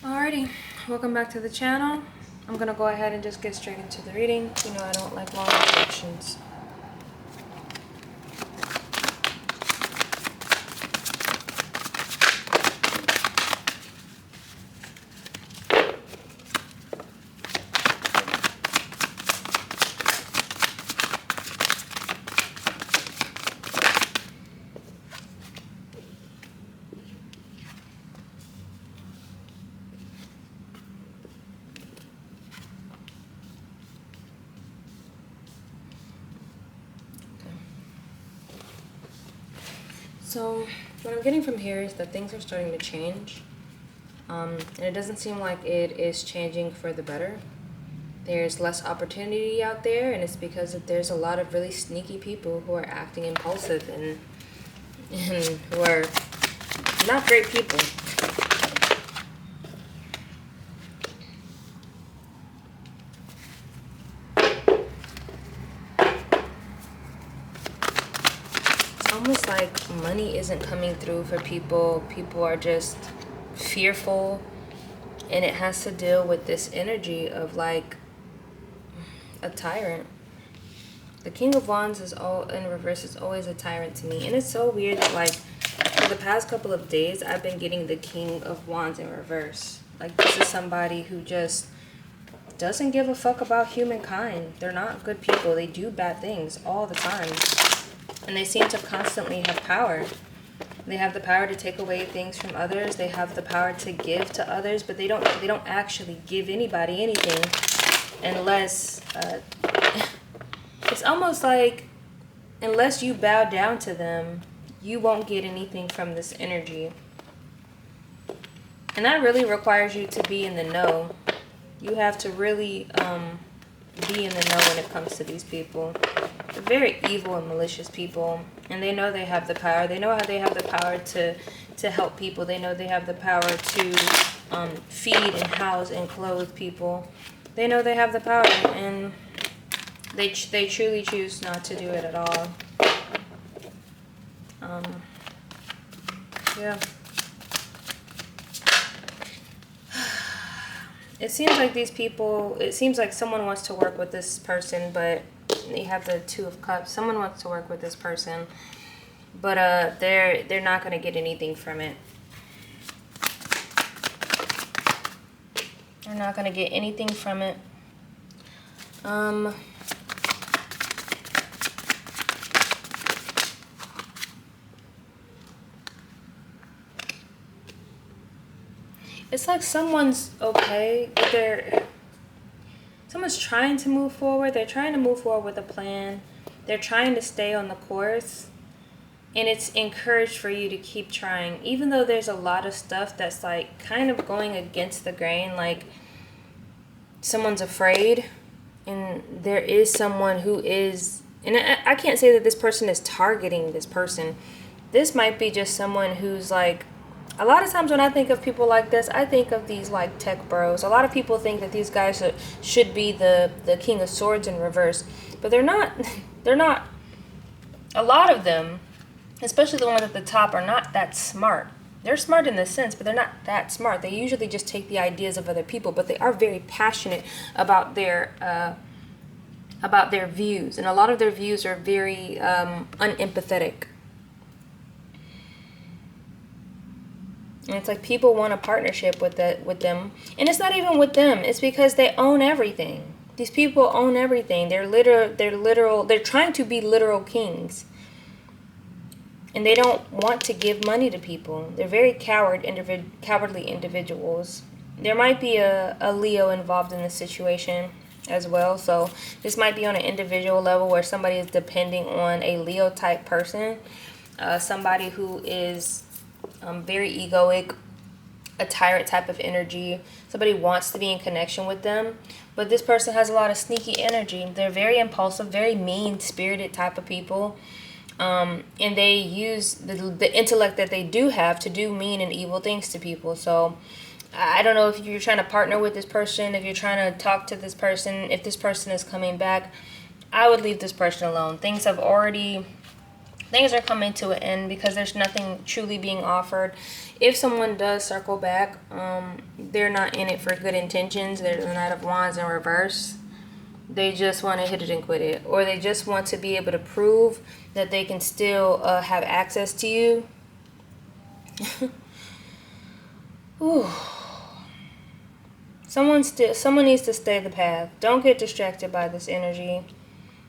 Alrighty, welcome back to the channel. I'm gonna go ahead and just get straight into the reading. You know I don't like long introductions. So what I'm getting from here is that things are starting to change. And it doesn't seem like it is changing for the better. There's less opportunity out there, and it's because there's a lot of really sneaky people who are acting impulsive and who are not great people. Almost like money isn't coming through for people. People are just fearful, and it has to deal with this energy of like a tyrant. The King of Wands is all in reverse, is always a tyrant to me. And it's so weird that like for the past couple of days I've been getting the King of Wands in reverse. Like this is somebody who just doesn't give a fuck about humankind. They're not good people. They do bad things all the time. And they seem to constantly have power. They have the power to take away things from others. They have the power to give to others, but they don't actually give anybody anything unless it's almost like unless you bow down to them, you won't get anything from this energy. And that really requires you to be in the know. You have to really be in the know when it comes to these people. They're very evil and malicious people, and they know they have the power. They know how they have the power to help people. They know they have the power to feed and house and clothe people. They know they have the power, and they truly choose not to do it at all. Yeah. It seems like these people, it seems like someone wants to work with this person, but they have the Two of Cups. Someone wants to work with this person, but they're not going to get anything from it. They're not going to get anything from it. It's like someone's okay, but someone's trying to move forward. They're trying to move forward with a plan. They're trying to stay on the course. And it's encouraged for you to keep trying. Even though there's a lot of stuff that's like kind of going against the grain. Like someone's afraid. And there is someone who is... And I can't say that this person is targeting this person. This might be just someone who's like... A lot of times when I think of people like this, I think of these like tech bros. A lot of people think that these guys should be the King of Swords in reverse. But they're not. They're not. A lot of them, especially the ones at the top, are not that smart. They're smart in this sense, but they're not that smart. They usually just take the ideas of other people, but they are very passionate about their views. And a lot of their views are very unempathetic. And it's like people want a partnership with them. And it's not even with them. It's because they own everything. These people own everything. They're trying to be literal kings. And they don't want to give money to people. They're very cowardly individuals. There might be a Leo involved in this situation as well. So this might be on an individual level where somebody is depending on a Leo type person. Somebody who is... very egoic, a tyrant type of energy. Somebody wants to be in connection with them, but this person has a lot of sneaky energy. They're very impulsive, very mean-spirited type of people, and they use the intellect that they do have to do mean and evil things to people. So I don't know if you're trying to partner with this person, if you're trying to talk to this person, if this person is coming back. I would leave this person alone. Things have already things are coming to an end because there's nothing truly being offered. If someone does circle back, they're not in it for good intentions. They're the Knight of Wands in reverse. They just want to hit it and quit it, or they just want to be able to prove that they can still have access to you. Ooh. Someone needs to stay the path. Don't get distracted by this energy.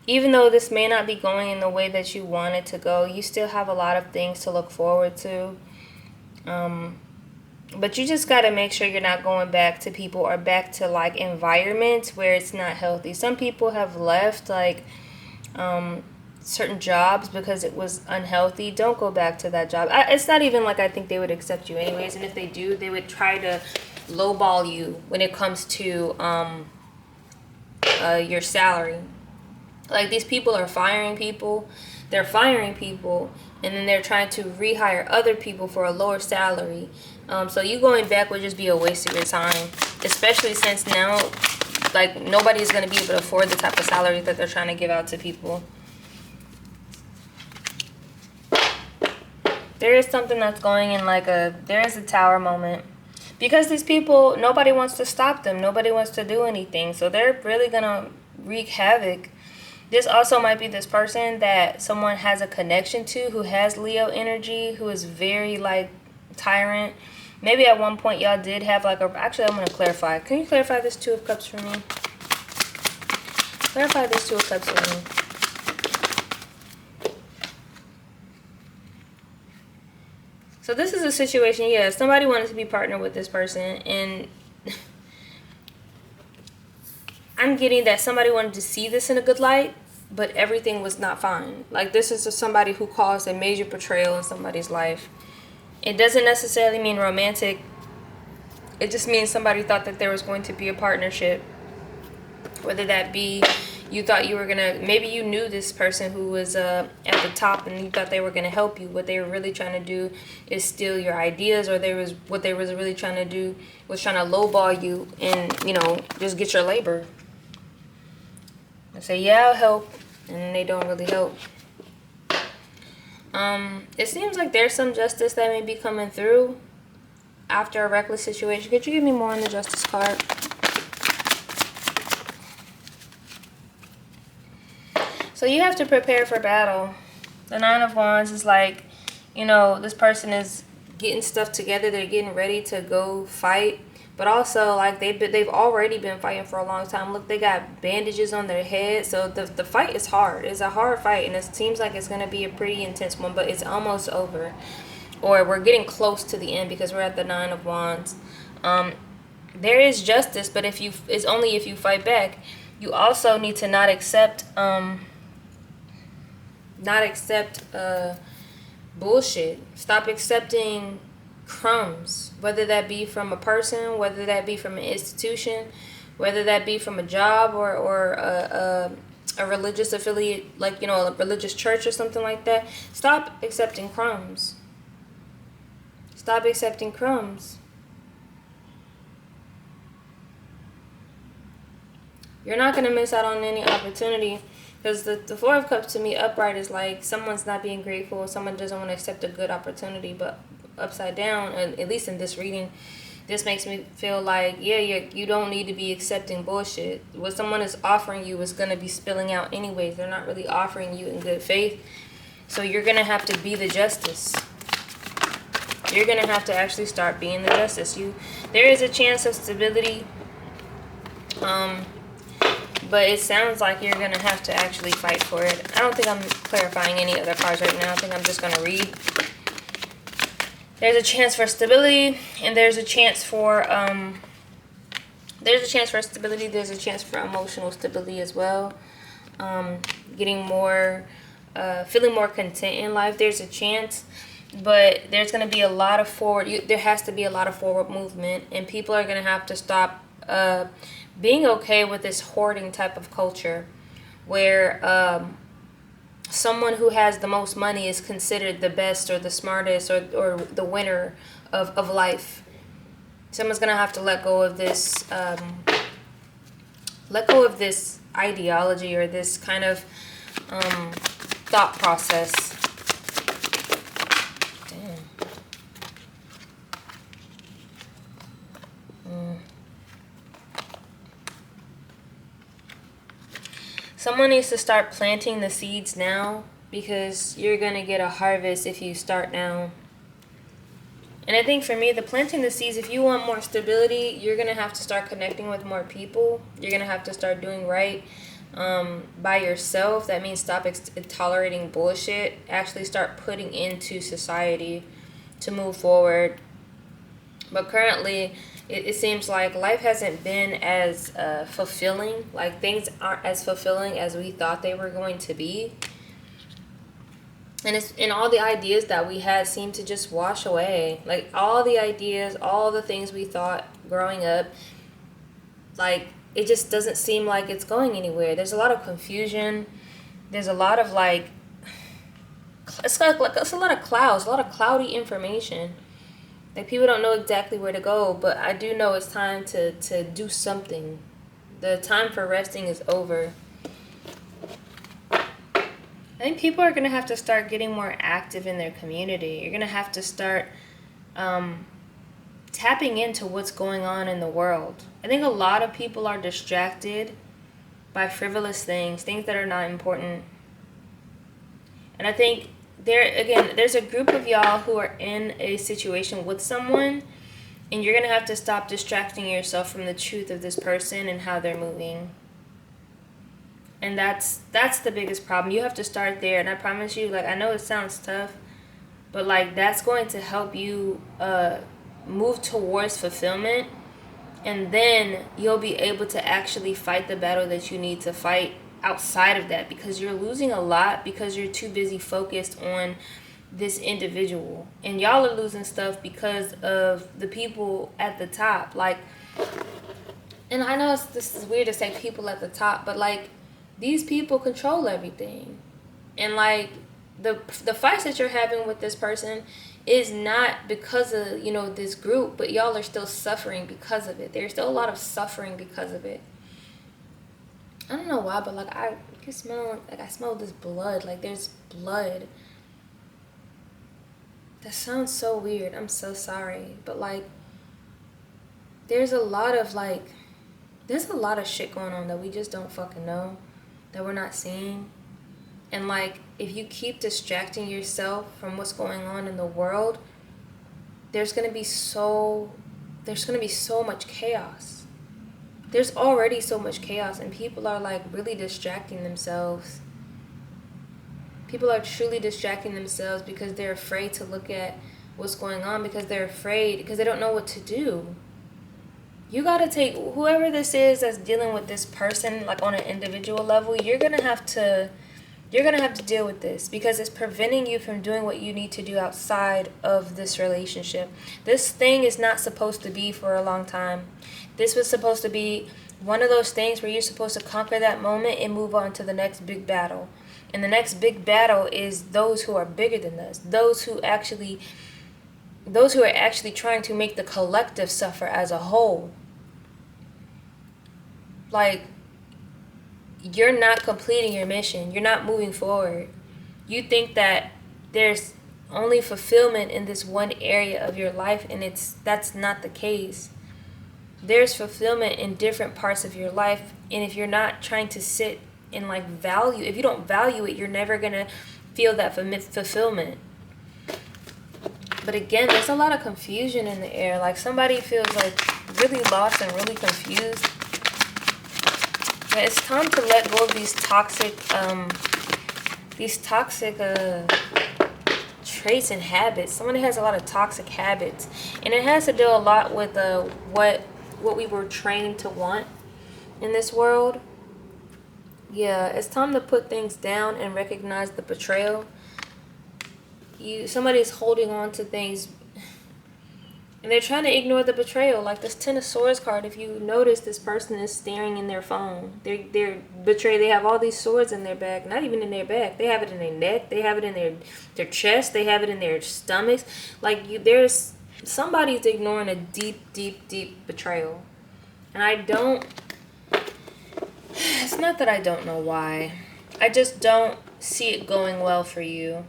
Even though this may not be going in the way that you want it to go, you still have a lot of things to look forward to. But you just got to make sure you're not going back to people or back to like environments where it's not healthy. Some people have left like certain jobs because it was unhealthy. Don't go back to that job. It's not even like I think they would accept you anyways. And if they do, they would try to lowball you when it comes to your salary. Like, these people are firing people. They're firing people, and then they're trying to rehire other people for a lower salary. So you going back would just be a waste of your time, especially since now, like, nobody's going to be able to afford the type of salary that they're trying to give out to people. There is something that's going in like there is a tower moment. Because these people, nobody wants to stop them. Nobody wants to do anything. So they're really going to wreak havoc. This also might be this person that someone has a connection to who has Leo energy, who is very, like, tyrant. Maybe at one point y'all did have, like, actually, I'm going to clarify. Can you clarify this Two of Cups for me? Clarify this Two of Cups for me. So this is a situation, yeah, somebody wanted to be partnered with this person, and I'm getting that somebody wanted to see this in a good light, but everything was not fine. Like, this is just somebody who caused a major betrayal in somebody's life. It doesn't necessarily mean romantic. It just means somebody thought that there was going to be a partnership. Whether that be you thought you were going to, maybe you knew this person who was at the top and you thought they were going to help you. What they were really trying to do is steal your ideas, or what they was really trying to do was trying to lowball you and, you know, just get your labor. They say, yeah, I'll help, and they don't really help. It seems like there's some justice that may be coming through after a reckless situation. Could you give me more on the Justice card? So you have to prepare for battle. The Nine of Wands is like, you know, this person is getting stuff together. They're getting ready to go fight. But also, like, they've already been fighting for a long time. Look, they got bandages on their head. So the fight is hard. It's a hard fight, and it seems like it's going to be a pretty intense one, but it's almost over. Or we're getting close to the end because we're at the Nine of Wands. There is justice, but it's only if you fight back. You also need to not accept bullshit. Stop accepting crumbs, whether that be from a person, whether that be from an institution, whether that be from a job or a religious affiliate, like, you know, a religious church or something like that. Stop accepting crumbs. Stop accepting crumbs. You're not going to miss out on any opportunity. Because the Four of Cups to me upright is like someone's not being grateful. Someone doesn't want to accept a good opportunity. But upside down, and at least in this reading, this makes me feel like, yeah, you don't need to be accepting bullshit. What someone is offering you is going to be spilling out anyways. They're not really offering you in good faith. So you're going to have to be the justice. You're going to have to actually start being the justice. There is a chance of stability. But it sounds like you're going to have to actually fight for it. I don't think I'm clarifying any other cards right now. I think I'm just going to read. There's a chance for stability, and there's a chance for stability. There's a chance for emotional stability as well. Getting more, feeling more content in life. There's a chance, but there's going to be a lot of there has to be a lot of forward movement, and people are going to have to stop being okay with this hoarding type of culture where someone who has the most money is considered the best or the smartest or the winner of life. Someone's going to have to let go of this ideology or this kind of thought process. Someone needs to start planting the seeds now, because you're going to get a harvest if you start now. And I think for me, the planting the seeds, if you want more stability, you're going to have to start connecting with more people. You're going to have to start doing right by yourself. That means stop tolerating bullshit. Actually start putting into society to move forward. But currently, it seems like life hasn't been as fulfilling. Like, things aren't as fulfilling as we thought they were going to be. And all the ideas that we had seem to just wash away. Like, all the ideas, all the things we thought growing up, like, it just doesn't seem like it's going anywhere. There's a lot of confusion. There's a lot of, like, it's a lot of clouds, a lot of cloudy information. Like, people don't know exactly where to go, but I do know it's time to do something. The time for resting is over. I think people are going to have to start getting more active in their community. You're going to have to start tapping into what's going on in the world. I think a lot of people are distracted by frivolous things that are not important. And I think there's a group of y'all who are in a situation with someone, and you're going to have to stop distracting yourself from the truth of this person and how they're moving. And that's the biggest problem. You have to start there. And I promise you, like, I know it sounds tough, but, like, that's going to help you move towards fulfillment. And then you'll be able to actually fight the battle that you need to fight outside of that, because you're losing a lot because you're too busy focused on this individual. And y'all are losing stuff because of the people at the top. Like, and I know this is weird to say people at the top, but, like, these people control everything. And, like, the fights that you're having with this person is not because of, this group, but y'all are still suffering because of it. There's still a lot of suffering because of it. I don't know why, but, like, I can smell, like, I smell this blood. Like, there's blood. That sounds so weird. I'm so sorry. But, like, there's a lot of shit going on that we just don't fucking know, that we're not seeing. And, like, if you keep distracting yourself from what's going on in the world, there's going to be so much chaos. There's already so much chaos, and people are, like, really distracting themselves. People are truly distracting themselves because they're afraid to look at what's going on, because they're afraid, because they don't know what to do. You gotta take whoever this is that's dealing with this person, like, on an individual level. You're gonna have to deal with this, because it's preventing you from doing what you need to do outside of this relationship. This thing is not supposed to be for a long time. This was supposed to be one of those things where you're supposed to conquer that moment and move on to the next big battle. And the next big battle is those who are bigger than us, those who are actually trying to make the collective suffer as a whole. Like, you're not completing your mission. You're not moving forward. You think that there's only fulfillment in this one area of your life, and that's not the case. There's fulfillment in different parts of your life, and if you're not trying to sit and, like, value, if you don't value it, you're never gonna feel that fulfillment. But again, there's a lot of confusion in the air. Like, somebody feels, like, really lost and really confused. It's time to let go of these toxic traits and habits. Somebody has a lot of toxic habits, and it has to do a lot with what we were trained to want in this world. Yeah, it's time to put things down and recognize the betrayal. Somebody's holding on to things, and they're trying to ignore the betrayal. Like this Ten of Swords card, if you notice, this person is staring in their phone. They're betrayed. They have all these swords in their back. Not even in their back. They have it in their neck. They have it in their chest. They have it in their stomachs. Like, there's somebody's ignoring a deep, deep, deep betrayal. And it's not that I don't know why. I just don't see it going well for you.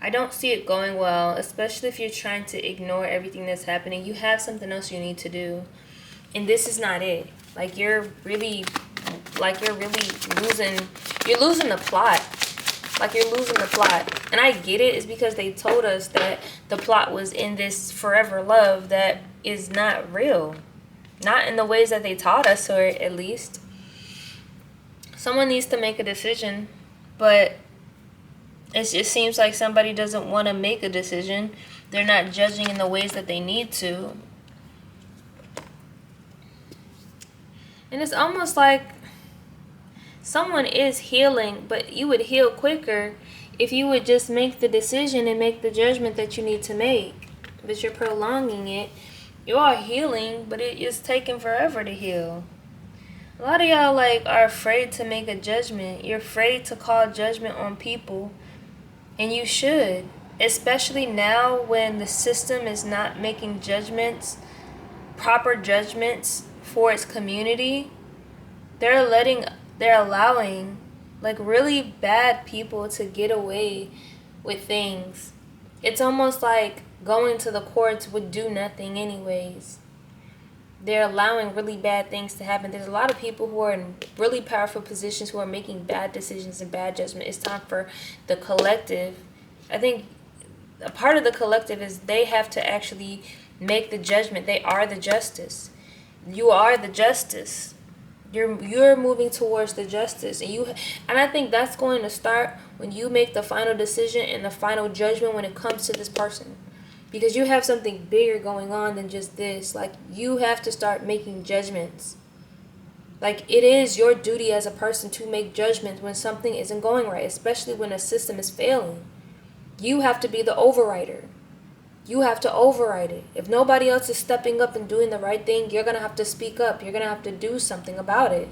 I don't see it going well, especially if you're trying to ignore everything that's happening. You have something else you need to do. And this is not it. Like, you're really Like you're really losing the plot. Like you're losing the plot. And I get it. It's because they told us that the plot was in this forever love that is not real. Not in the ways that they taught us, or at least. Someone needs to make a decision, but it just seems like somebody doesn't want to make a decision. They're not judging in the ways that they need to. And it's almost like someone is healing, but you would heal quicker if you would just make the decision and make the judgment that you need to make. But you're prolonging it. You are healing, but it is taking forever to heal. A lot of y'all are afraid to make a judgment. You're afraid to call judgment on people. And you should. Especially now when the system is not making judgments, proper judgments for its community. They're allowing really bad people to get away with things. It's almost like going to the courts would do nothing anyways. They're allowing really bad things to happen. There's a lot of people who are in really powerful positions who are making bad decisions and bad judgment. It's time for the collective. I think a part of the collective is they have to actually make the judgment. They are the justice. You are the justice. You're moving towards the justice, and I think that's going to start when you make the final decision and the final judgment when it comes to this person, because you have something bigger going on than just this. You have to start making judgments. It is your duty as a person to make judgments when something isn't going right, especially when a system is failing. You have to be the overrider. You have to override it. If nobody else is stepping up and doing the right thing, you're going to have to speak up. You're going to have to do something about it.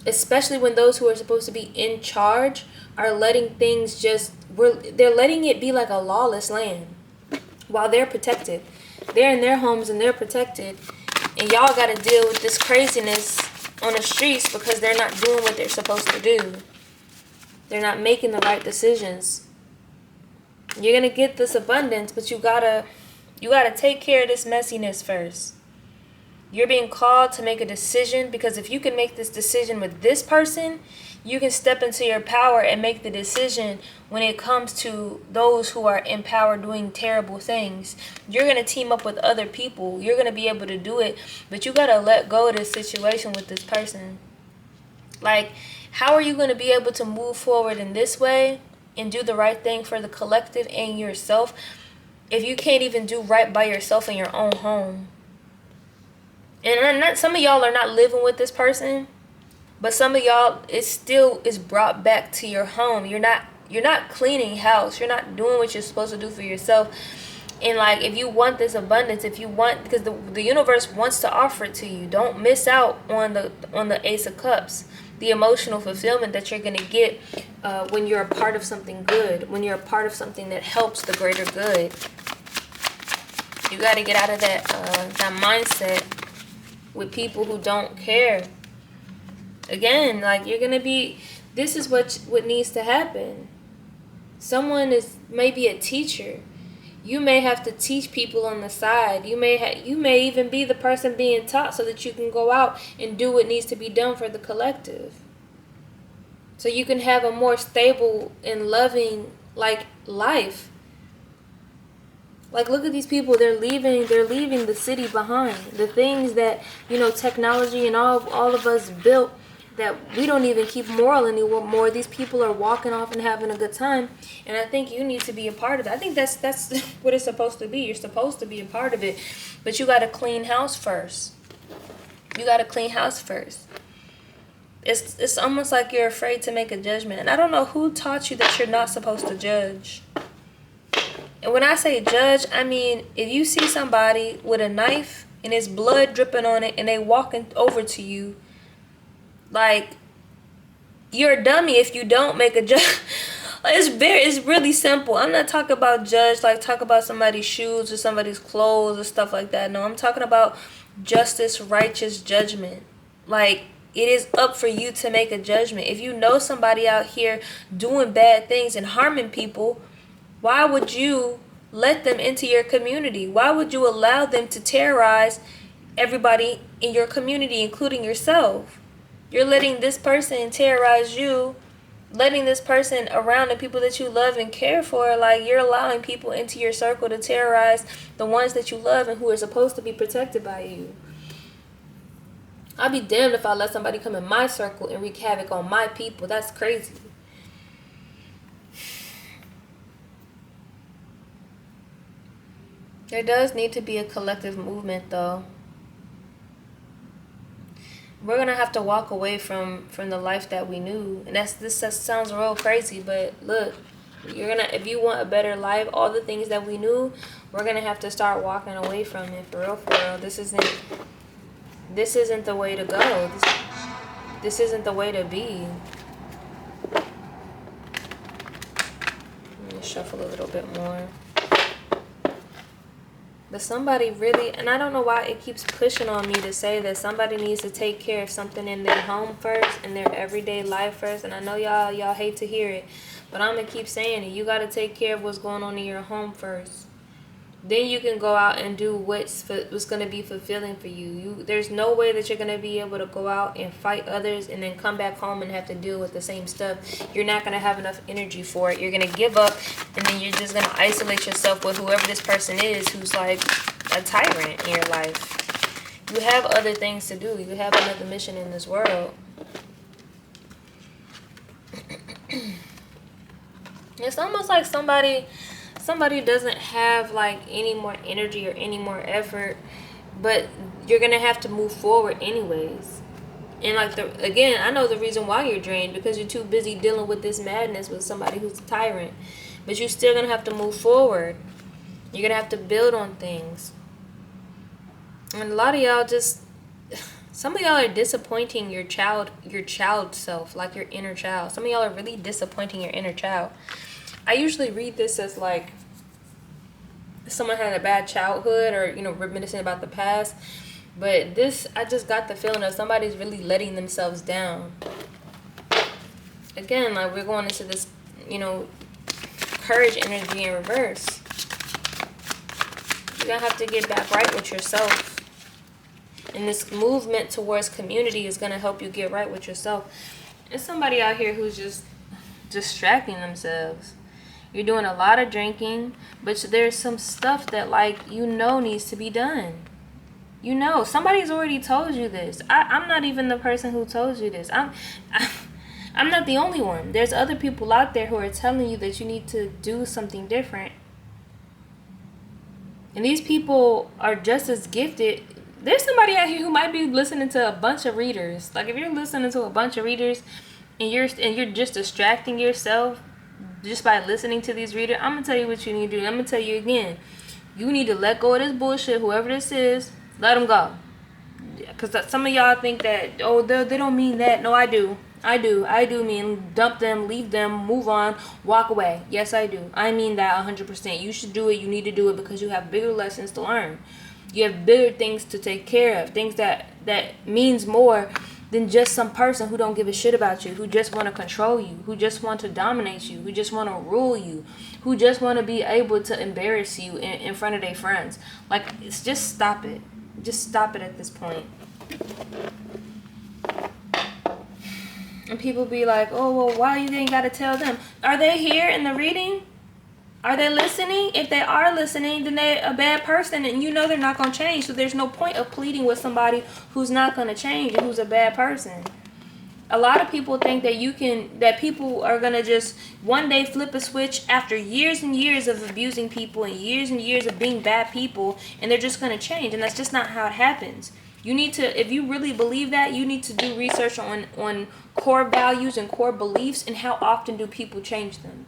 Especially when those who are supposed to be in charge are letting things they're letting it be like a lawless land while they're protected. They're in their homes and they're protected. And y'all got to deal with this craziness on the streets because they're not doing what they're supposed to do. They're not making the right decisions. You're going to get this abundance, but you gotta take care of this messiness first. You're being called to make a decision, because if you can make this decision with this person, you can step into your power and make the decision when it comes to those who are in power doing terrible things. You're going to team up with other people. You're going to be able to do it, but you got to let go of this situation with this person. How are you going to be able to move forward in this way and do the right thing for the collective and yourself if you can't even do right by yourself in your own home? And some of y'all are not living with this person, but some of y'all, it still is brought back to your home. You're not cleaning house. You're not doing what you're supposed to do for yourself. And if you want this abundance, because the universe wants to offer it to you. Don't miss out on the Ace of Cups. The emotional fulfillment that you're going to get when you're a part of something good, when you're a part of something that helps the greater good. You got to get out of that mindset with people who don't care. Again, you're going to be, this is what needs to happen. Someone is maybe a teacher. You may have to teach people on the side. You may even be the person being taught so that you can go out and do what needs to be done for the collective. So you can have a more stable and loving life. Look at these people. They're leaving the city behind. The things that, technology and all of us built, that we don't even keep moral anymore. These people are walking off and having a good time, and I think you need to be a part of that. I think that's what it's supposed to be. You're supposed to be a part of it, but you got to clean house first. It's almost like you're afraid to make a judgment, and I don't know who taught you that you're not supposed to judge. And when I say judge, I mean if you see somebody with a knife and there's blood dripping on it and they walking over to you, you're a dummy if you don't make a judge. It's really simple. I'm not talking about judge talk about somebody's shoes or somebody's clothes or stuff like that. No, I'm talking about justice, righteous judgment. It is up for you to make a judgment. If you know somebody out here doing bad things and harming people, why would you let them into your community? Why would you allow them to terrorize everybody in your community, including yourself? You're letting this person terrorize you, letting this person around the people that you love and care for. Like, you're allowing people into your circle to terrorize the ones that you love and who are supposed to be protected by you. I'll be damned if I let somebody come in my circle and wreak havoc on my people. That's crazy. There does need to be a collective movement, though. We're gonna have to walk away from the life that we knew, and that sounds real crazy, but look, if you want a better life, all the things that we knew, we're gonna have to start walking away from it, for real, for real. This isn't the way to go. This isn't the way to be. Let me shuffle a little bit more. But somebody really, and I don't know why it keeps pushing on me to say that somebody needs to take care of something in their home first, in their everyday life first. And I know y'all hate to hear it, but I'm gonna keep saying it. You gotta take care of what's going on in your home first. Then you can go out and do what's gonna be fulfilling for you. There's no way that you're gonna be able to go out and fight others and then come back home and have to deal with the same stuff. You're not gonna have enough energy for it. You're gonna give up, and then you're just gonna isolate yourself with whoever this person is who's like a tyrant in your life. You have other things to do. You have another mission in this world. It's almost like somebody doesn't have like any more energy or any more effort, but you're gonna have to move forward anyways. And like, again, I know the reason why you're drained, because you're too busy dealing with this madness with somebody who's a tyrant. But you're still gonna have to move forward. You're gonna have to build on things. And a lot of y'all some of y'all are disappointing your child self, like your inner child. Some of y'all are really disappointing your inner child. I usually read this as like someone had a bad childhood, or reminiscing about the past, but I just got the feeling that somebody's really letting themselves down. Again, like, we're going into this courage energy in reverse. You're gonna have to get back right with yourself, and this movement towards community is gonna help you get right with yourself. There's somebody out here who's just distracting themselves. You're doing a lot of drinking, but there's some stuff that needs to be done. Somebody's already told you this. I'm not even the person who told you this. I'm not the only one. There's other people out there who are telling you that you need to do something different. And these people are just as gifted. There's somebody out here who might be listening to a bunch of readers. Like, if you're listening to a bunch of readers and you're just distracting yourself just by listening to these readers, I'm gonna tell you what you need to do. I'm gonna tell you again. You need to let go of this bullshit. Whoever this is, let them go. Because some of y'all think that, they don't mean that. No, I do. I do mean dump them, leave them, move on, walk away. Yes, I do. I mean that 100%. You should do it. You need to do it because you have bigger lessons to learn. You have bigger things to take care of. Things that means more than just some person who don't give a shit about you, who just want to control you, who just want to dominate you, who just want to rule you, who just want to be able to embarrass you in front of their friends. Like, just stop it. Just stop it at this point. And people be like, why you ain't got to tell them? Are they here in the reading? Are they listening? If they are listening, then they're a bad person, and they're not going to change. So there's no point of pleading with somebody who's not going to change and who's a bad person. A lot of people think that people are going to just one day flip a switch after years and years of abusing people and years of being bad people, and they're just going to change. And that's just not how it happens. You need to, if you really believe that, you need to do research on core values and core beliefs, and how often do people change them.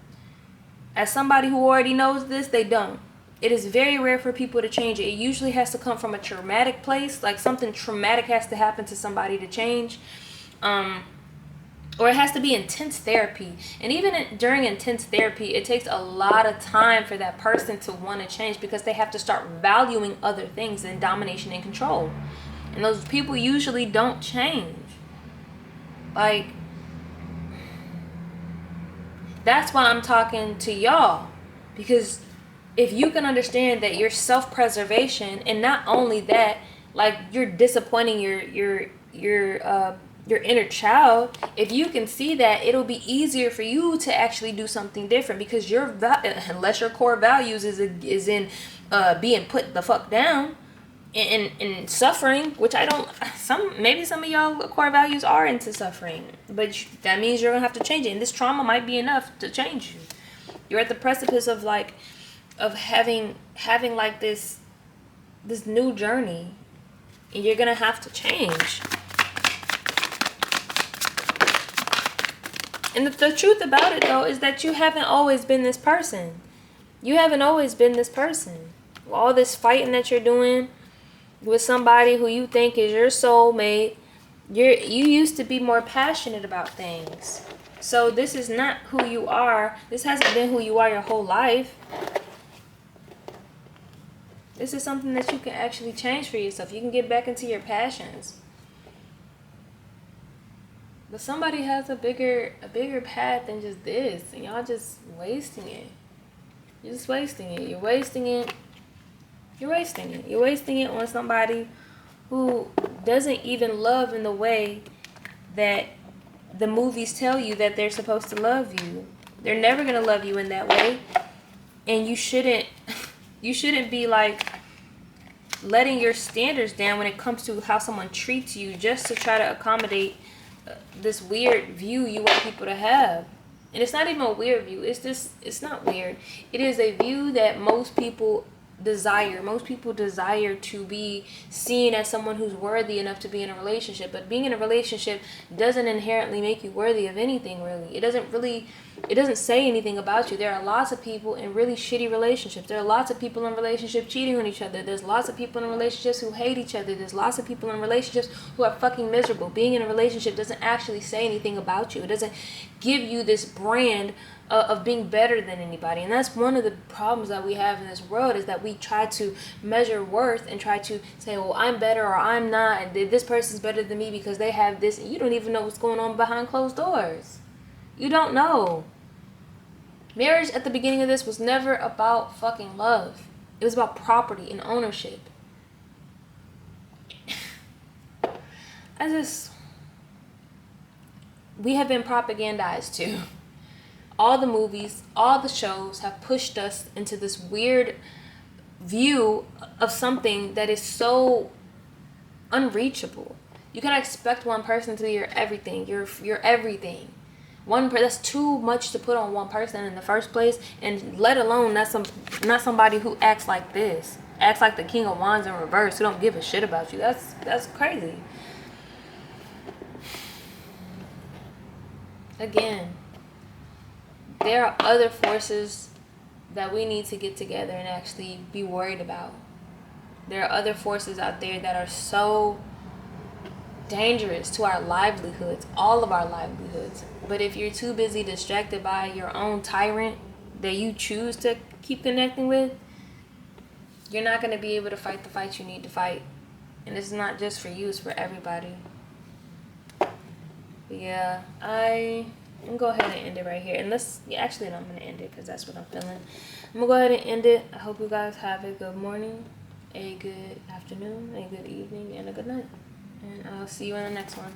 As somebody who already knows this, they don't. It is very rare for people to change it. It usually has to come from a traumatic place, like something traumatic has to happen to somebody to change. Or it has to be intense therapy. And even during intense therapy, it takes a lot of time for that person to want to change, because they have to start valuing other things than domination and control. And those people usually don't change. Like, that's why I'm talking to y'all. Because if you can understand that your self-preservation, and not only that, like, you're disappointing your your inner child, if you can see that, it'll be easier for you to actually do something different, because unless your core values is in being put the fuck down and suffering, which I don't, maybe some of y'all core values are into suffering, but that means you're gonna have to change it, and this trauma might be enough to change you. You're at the precipice of having like this new journey, and you're gonna have to change. And the truth about it, though, is that you haven't always been this person. You haven't always been this person. All this fighting that you're doing with somebody who you think is your soulmate, you used to be more passionate about things. So this is not who you are. This hasn't been who you are your whole life. This is something that you can actually change for yourself. You can get back into your passions. But somebody has a bigger path than just this, and y'all just wasting it. You're just wasting it. You're wasting it. You're wasting it. You're wasting it on somebody who doesn't even love in the way that the movies tell you that they're supposed to love you. They're never gonna love you in that way, and you shouldn't be like letting your standards down when it comes to how someone treats you just to try to accommodate this weird view you want people to have. And it's not even a weird view. It's not weird. It is a view that most people desire. Most people desire to be seen as someone who's worthy enough to be in a relationship. But being in a relationship doesn't inherently make you worthy of anything, really. It doesn't say anything about you. There are lots of people in really shitty relationships. There are lots of people in relationships cheating on each other. There's lots of people in relationships who hate each other. There's lots of people in relationships who are fucking miserable. Being in a relationship doesn't actually say anything about you. It doesn't give you this brand of being better than anybody. And that's one of the problems that we have in this world, is that we try to measure worth and try to say, well, I'm better or I'm not, and this person's better than me because they have this, and you don't even know what's going on behind closed doors. You don't know. Marriage at the beginning of this was never about fucking love. It was about property and ownership. We have been propagandized too. All the movies, all the shows have pushed us into this weird view of something that is so unreachable. You cannot expect one person to be your everything. You're everything. That's too much to put on one person in the first place, and let alone not somebody who acts like this, acts like the King of Wands in reverse, who don't give a shit about you. That's crazy. Again, there are other forces that we need to get together and actually be worried about. There are other forces out there that are so dangerous to our livelihoods, all of our livelihoods. But if you're too busy distracted by your own tyrant that you choose to keep connecting with, you're not going to be able to fight the fight you need to fight. And it's not just for you, it's for everybody. But yeah, I'm going to go ahead and end it right here. And actually, no, I'm going to end it because that's what I'm feeling. I'm going to go ahead and end it. I hope you guys have a good morning, a good afternoon, a good evening, and a good night. And I'll see you in the next one.